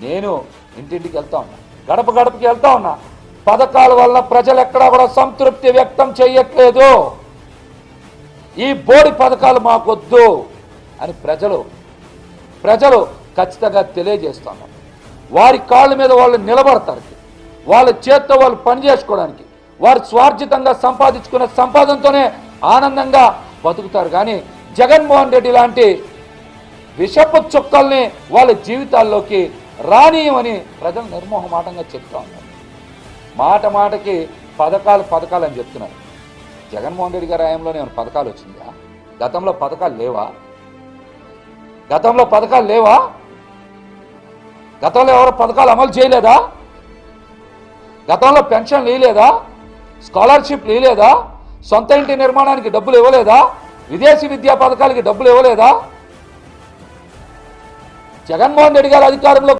నేను ఇంటింటికి వెళ్తా ఉన్నా, గడప గడపకి వెళ్తా ఉన్నా. పథకాల వల్ల ప్రజలు ఎక్కడా కూడా సంతృప్తి వ్యక్తం చేయట్లేదు. ఈ బోడి పథకాలు మాకొద్దు అని ప్రజలు ఖచ్చితంగా తెలియజేస్తున్నారు. వారి కాళ్ళ మీద వాళ్ళు నిలబడతారు, వాళ్ళ చేత్తో వాళ్ళు పని చేసుకోవడానికి, వారు స్వార్జితంగా సంపాదించుకున్న సంపాదనతోనే ఆనందంగా బతుకుతారు. కానీ జగన్మోహన్ రెడ్డి లాంటి విషపు చుక్కల్ని వాళ్ళ జీవితాల్లోకి రానియమని ప్రజలు నిర్మోహమాటంగా చెప్తా ఉన్నారు. మాట మాటకి పథకాలు అని చెప్తున్నారు. జగన్మోహన్ రెడ్డి గారి హయాంలోనే ఏమైనా పథకాలు వచ్చిందా? గతంలో పథకాలు లేవా? గతంలో ఎవరో పథకాలు అమలు చేయలేదా? గతంలో పెన్షన్లు ఇవ్వలేదా? స్కాలర్షిప్లు ఇవ్వలేదా? సొంత ఇంటి నిర్మాణానికి డబ్బులు ఇవ్వలేదా? విదేశీ విద్యా పథకాలకి డబ్బులు ఇవ్వలేదా? జగన్మోహన్ రెడ్డి గారి అధికారంలో